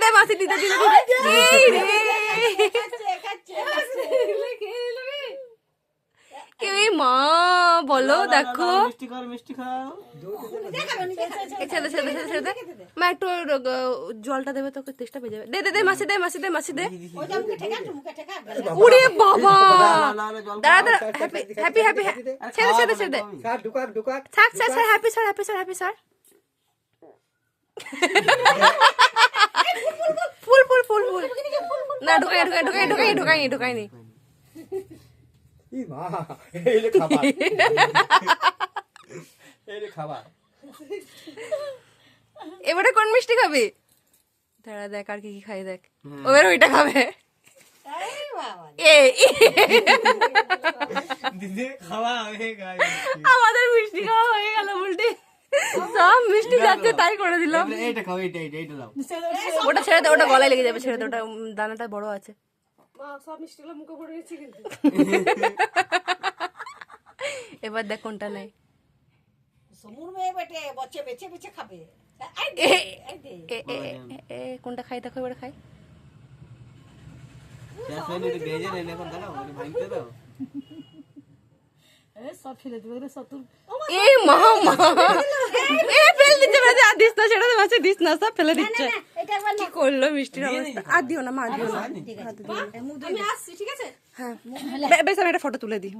দে মাসি দিতে দিতে এই রে এই মা বলো দেখো মা একটু জলটা দেবে তোকে তেষ্টা পেয়ে যাবে। দে দে দে মাসি দে মাসি দে মাসি দে। উড়ে বাবা দাঁড়া দাঁড়া হ্যাপি হ্যাপি ছেড়ে ছেড়ে ছেড়ে দে থাক sir sir happy sir happy sir happy sir ফুল ফুল ফুল ফুল না ঢুকাই ঢুকাই ঢুকাই ঢুকাই ঢুকাইনি ঢুকাইনি এবারে কোন মিষ্টি খাবি? দাঁড়া দেখ আর কি কি খাই দেখ ওবার ওইটা খাবে। আমাদের মিষ্টি খাওয়া হয়ে গেল উল্টে সব মিষ্টি যাচ্ছে তাই করে দিলাম। ওটা ছেড়ে দে ওটা গলায় লেগে যাবে ছেড়ে দে ওটা দানাটা বড় আছে। এবার দেখ কোনটা নাই কোনটা খাই দেখো এবার খাই সব ফেলে দেবে সব এই মা মা এ ফেল দিচ্ছে না যা দিস না ছেড়ে দে মাসি দিস না সব ফেলে দিচ্ছে। কি করলো মিষ্টির অবস্থা আর দিও না মা দিও না আমি আসছি ঠিক আছে হ্যাঁ বেশ আমি একটা ফটো তুলে দিই।